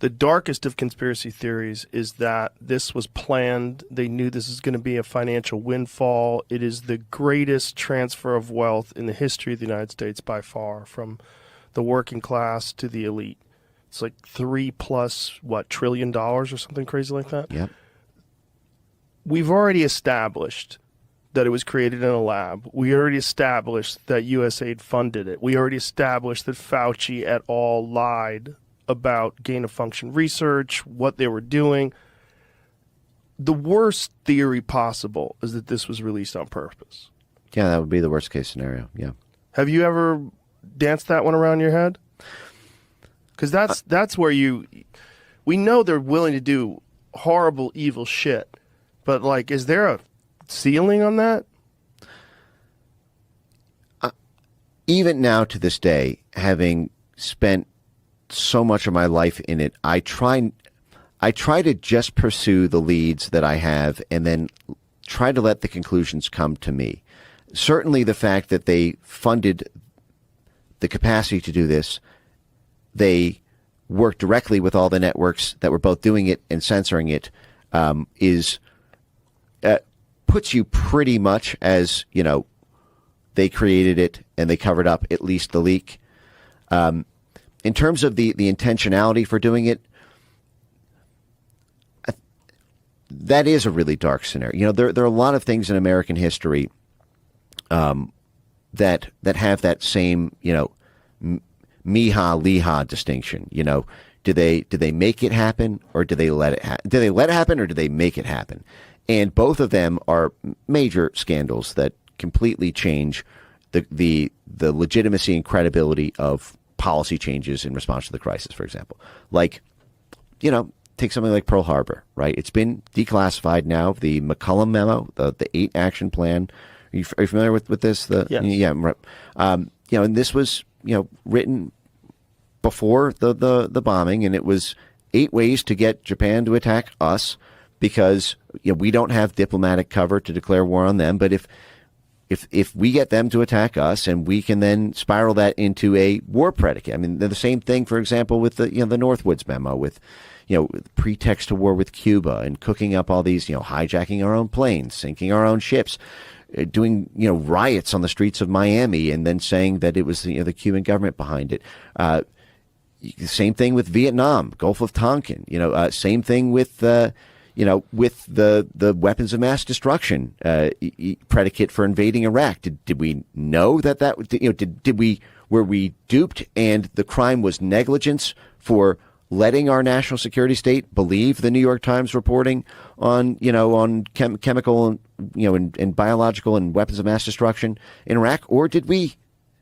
The darkest of conspiracy theories is that this was planned. They knew this is going to be a financial windfall. It is the greatest transfer of wealth in the history of the United States by far, from the working class to the elite. It's like $3+ trillion or something crazy like that. Yep. We've already established that it was created in a lab. We already established that USAID funded it. We already established that Fauci et al. Lied about gain-of-function research, what they were doing. The worst theory possible is that this was released on purpose. Yeah, that would be the worst case scenario. Yeah. Have you ever danced that one around your head? Because that's where we know they're willing to do horrible, evil shit. But, like, is there a ceiling on that? Even now to this day, having spent so much of my life in it, I try to just pursue the leads that I have and then try to let the conclusions come to me. Certainly the fact that they funded the capacity to do this, they worked directly with all the networks that were both doing it and censoring it, puts you pretty much as, you know, they created it and they covered up at least the leak. In terms of the intentionality for doing it, that is a really dark scenario. You know, there are a lot of things in American history that have that same, you know, Miha-Liha distinction. You know, did they make it happen, or did they let it happen? Did they let it happen, or did they make it happen? And both of them are major scandals that completely change the legitimacy and credibility of policy changes in response to the crisis, for example. Like, you know, take something like Pearl Harbor, right? It's been declassified now. The McCollum memo, the 8 action plan. Are you familiar with this? Yes. Yeah. You know, and this was, you know, written before the bombing, and it was 8 ways to get Japan to attack us, because, you know, we don't have diplomatic cover to declare war on them. But if we get them to attack us, and we can then spiral that into a war predicate. I mean, they're the same thing, for example, with the Northwoods memo, with, you know, pretext to war with Cuba, and cooking up all these, you know, hijacking our own planes, sinking our own ships, doing, you know, riots on the streets of Miami, and then saying that it was, you know, the Cuban government behind it. Same thing with Vietnam, Gulf of Tonkin. You know, same thing with you know, with the weapons of mass destruction predicate for invading Iraq. Did we know that you know, were we duped, and the crime was negligence for letting our national security state believe the New York Times reporting on, you know, on chemical, you know, and biological and weapons of mass destruction in Iraq? Or did we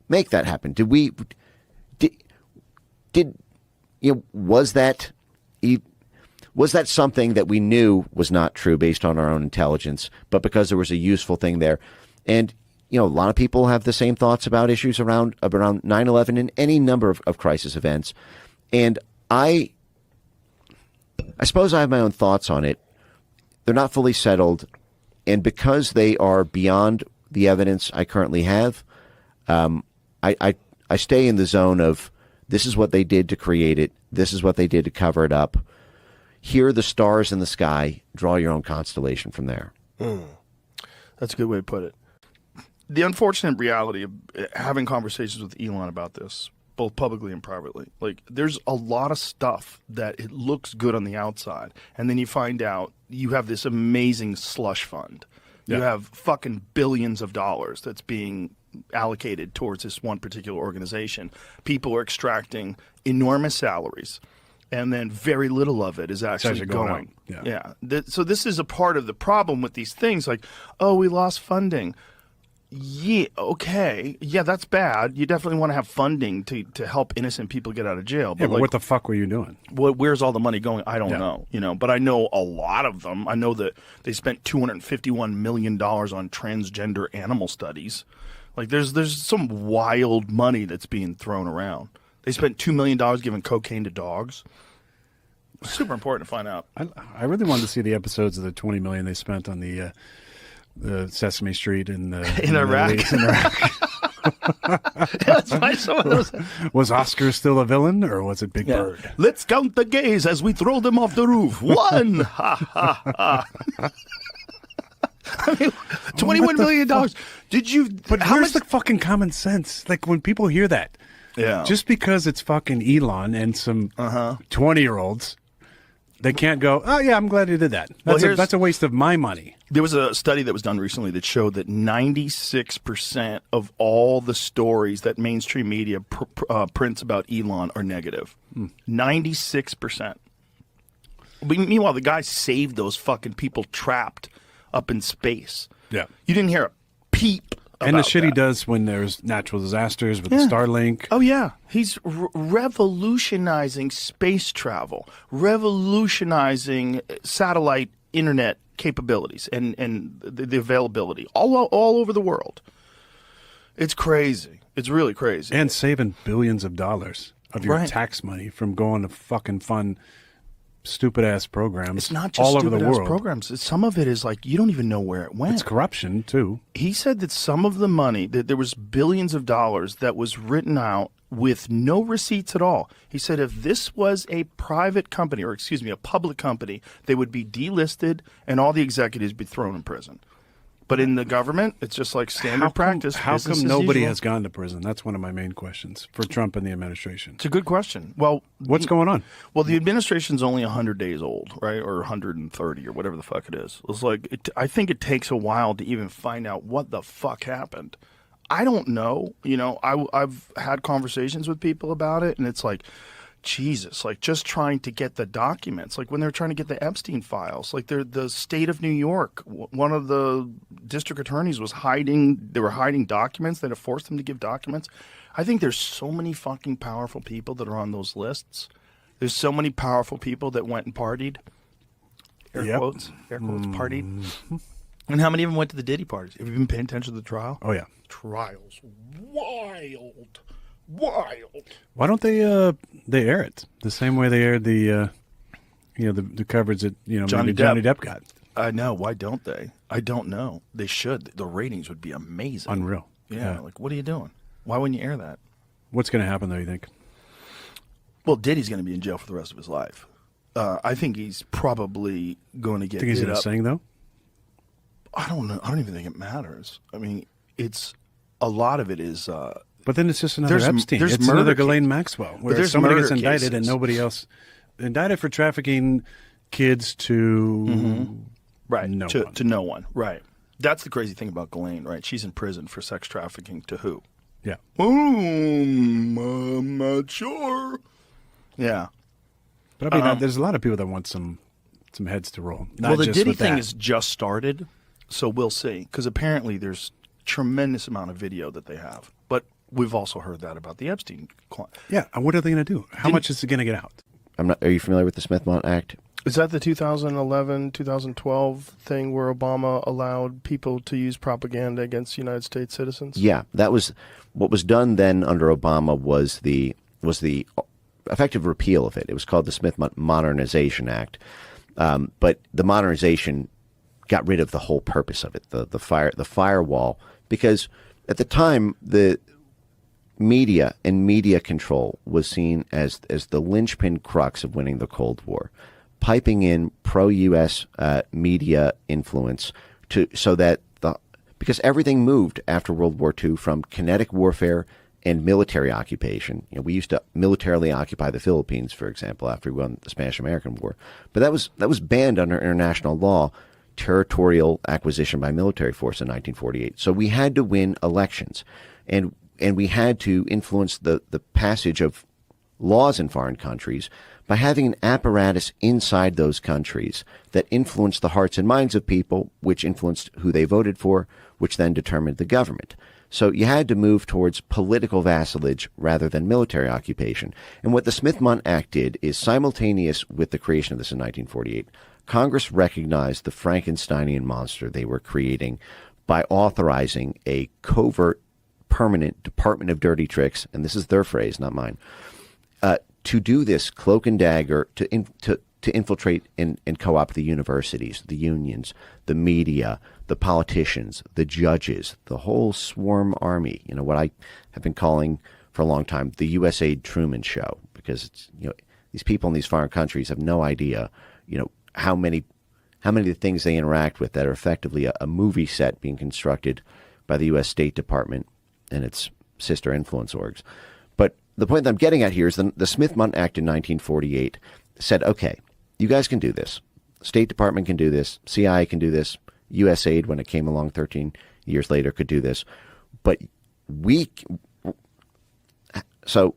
make that happen? Did you know, was that something that we knew was not true based on our own intelligence, but because there was a useful thing there? And, you know, a lot of people have the same thoughts about issues around 9/11 and any number of crisis events. And I suppose I have my own thoughts on it. They're not fully settled. And because they are beyond the evidence I currently have, I stay in the zone of, this is what they did to create it. This is what they did to cover it up. Here are the stars in the sky. Draw your own constellation from there. That's a good way to put it. The unfortunate reality of having conversations with Elon about this, both publicly and privately, like, there's a lot of stuff that it looks good on the outside, and then you find out you have this amazing slush fund. You have fucking billions of dollars that's being allocated towards this one particular organization. People are extracting enormous salaries, and then very little of it is actually going. So this is a part of the problem with these things, like, oh, we lost funding. Yeah, okay. Yeah, that's bad. You definitely want to have funding to help innocent people get out of jail. But like, what the fuck were you doing? Where's all the money going? I don't know. You know, but I know a lot of them. I know that they spent $251 million on transgender animal studies. Like, there's some wild money that's being thrown around. They spent $2 million giving cocaine to dogs. Super important to find out. I really wanted to see the episodes of the $20 million they spent on the Sesame Street in Iraq. In Iraq. That's why some of those. Was Oscar still a villain, or was it Big Bird? Let's count the gays as we throw them off the roof. 1. Ha ha ha. I mean, $21 million. Did you? But how where's much? the fucking common sense? Like, when people hear that, Yeah. just because it's fucking Elon and some 20-year-olds, they can't go, oh, yeah, I'm glad he did that. That's a waste of my money. There was a study that was done recently that showed that 96% of all the stories that mainstream media prints about Elon are negative. 96%. Meanwhile, the guy saved those fucking people trapped up in space. Yeah. You didn't hear a peep about And the shit he that. does when there's natural disasters with the Starlink. Oh, yeah. He's revolutionizing space travel, revolutionizing satellite internet capabilities and the availability all over the world. It's crazy. It's really crazy. And saving billions of dollars of your Right. tax money from going to fucking fun, stupid-ass programs it's not just all over the stupid-ass world. programs. Some of it is like you don't even know where it went. It's corruption, too. He said that some of the money, that there was billions of dollars that was written out with no receipts at all. He said if this was a private company, or excuse me, a public company, they would be delisted and all the executives be thrown in prison. But in the government, it's just like standard practice. How business come as nobody usual. has gone to prison? That's one of my main questions for Trump and the administration. It's a good question. Well, What's going on? Well, the administration's only 100 days old, right? Or 130 or whatever the fuck it is. It's like, I think it takes a while to even find out what the fuck happened. I don't know. You know, I've had conversations with people about it, and it's like, Jesus, like just trying to get the documents, like when they're trying to get the Epstein files, like the state of New York, one of the district attorneys was they were hiding documents. They'd have forced them to give documents. I think there's so many fucking powerful people that are on those lists. There's so many powerful people that went and partied. Air quotes, partied. And how many of them went to the Diddy parties? Have you been paying attention to the trial? Oh, yeah. Trials. Wild. Why don't they air it the same way they aired the coverage that Johnny maybe Johnny Depp got? I know. Why don't they? I don't know. They should. The ratings would be amazing. Unreal. Yeah. Like, what are you doing? Why wouldn't you air that? What's going to happen, though, you think? Well, Diddy's going to be in jail for the rest of his life. I think he's probably going to get Think he's hit going to up. sing, though? I don't know. I don't even think it matters. I mean, it's a lot of it is. But then it's just another There's- Epstein. there's It's another murder Ghislaine Maxwell, where there's somebody gets murder indicted and cases. nobody else indicted for trafficking kids to Right. no to, one. to no one. Right. That's the crazy thing about Ghislaine, right? She's in prison for sex trafficking to who? Yeah. I'm not sure. Yeah. But I mean, there's a lot of people that want some heads to roll. Not Well, the just Diddy with thing that. has just started, so we'll see. Because apparently there's tremendous amount of video that they have. But we've also heard that about the Epstein client. Yeah. And what are they going to do? How much is it going to get out? Are you familiar with the Smith-Mont Act? Is that the 2011, 2012 thing where Obama allowed people to use propaganda against United States citizens? Yeah, that was what was done then under Obama was the effective repeal of it. It was called the Smith-Mont Modernization Act, but the modernization got rid of the whole purpose of it, the firewall, because at the time the media and media control was seen as the linchpin crux of winning the Cold War, piping in pro-U.S. Media influence because everything moved after World War II from kinetic warfare and military occupation. You know, we used to militarily occupy the Philippines, for example, after we won the Spanish-American War, but that was banned under international law. Territorial acquisition by military force in 1948. So we had to win elections, and we had to influence the passage of laws in foreign countries by having an apparatus inside those countries that influenced the hearts and minds of people, which influenced who they voted for, which then determined the government. So you had to move towards political vassalage rather than military occupation. And what the Smith-Mont Act did is, simultaneous with the creation of this in 1948, Congress recognized the Frankensteinian monster they were creating by authorizing a covert, permanent Department of Dirty Tricks, and this is their phrase, not mine, to do this cloak and dagger, to to infiltrate and co-opt the universities, the unions, the media, the politicians, the judges, the whole swarm army. You know, what I have been calling for a long time the USAID Truman Show, because it's, you know, these people in these foreign countries have no idea, you know, how many of the things they interact with that are effectively a movie set being constructed by the U.S. State Department and its sister influence orgs. But the point that I'm getting at here is the Smith-Mundt Act in 1948 said, okay, you guys can do this. State Department can do this. CIA can do this. USAID, when it came along 13 years later, could do this. But so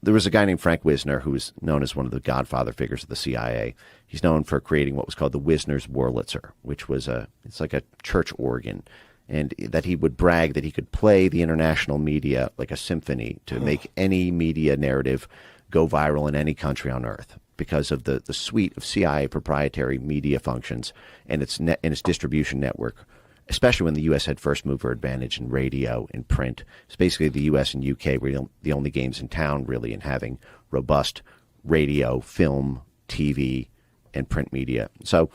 there was a guy named Frank Wisner who was known as one of the godfather figures of the CIA. He's known for creating what was called the Wisner's Wurlitzer, which was it's like a church organ, and that he would brag that he could play the international media like a symphony to make any media narrative go viral in any country on earth because of the suite of CIA proprietary media functions and its distribution network, especially when the U.S. had first mover advantage in radio and print. It's basically the U.S. and U.K. were the only games in town, really, in having robust radio, film, TV, and print media. So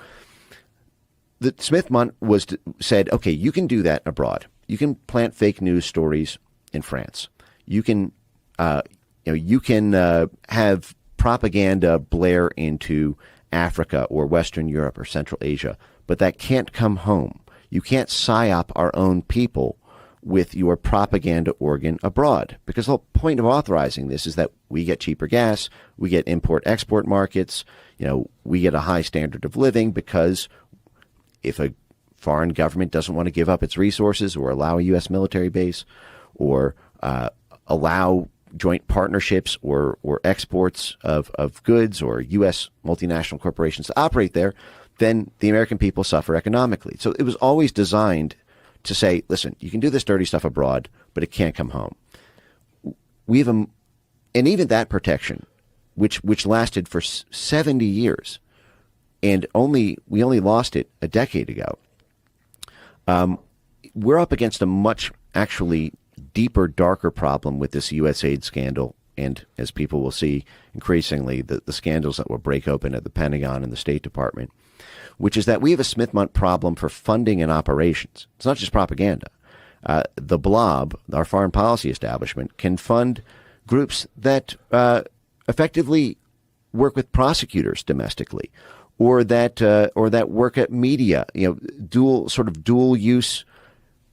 the Smith-Mundt said, okay, you can do that abroad. You can plant fake news stories in France. You can, have propaganda blare into Africa or Western Europe or Central Asia, but that can't come home. You can't psyop our own people with your propaganda organ abroad, because the whole point of authorizing this is that we get cheaper gas, we get import-export markets, you know, we get a high standard of living, because if a foreign government doesn't want to give up its resources or allow a U.S. military base or allow joint partnerships or exports of goods or U.S. multinational corporations to operate there, then the American people suffer economically. So it was always designed to say, listen, you can do this dirty stuff abroad, but it can't come home. We have and even that protection, which lasted for 70 years, and we only lost it a decade ago. We're up against a much actually deeper, darker problem with this USAID scandal, and as people will see increasingly, the scandals that will break open at the Pentagon and the State Department, which is that we have a Smith-Mundt problem for funding and operations. It's not just propaganda. The blob, our foreign policy establishment, can fund groups that effectively work with prosecutors domestically, or that work at media, dual use.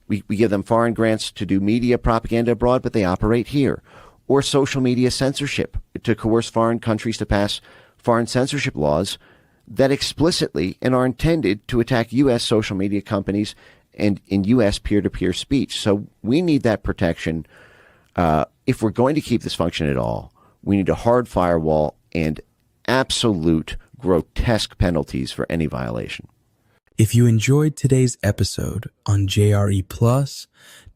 We give them foreign grants to do media propaganda abroad, but they operate here. Or social media censorship, to coerce foreign countries to pass foreign censorship laws that explicitly and are intended to attack U.S. social media companies and in U.S. peer-to-peer speech. So we need that protection. If we're going to keep this function at all, we need a hard firewall and absolute grotesque penalties for any violation. If you enjoyed today's episode on JRE Plus,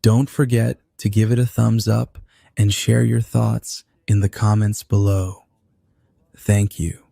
don't forget to give it a thumbs up and share your thoughts in the comments below. Thank you.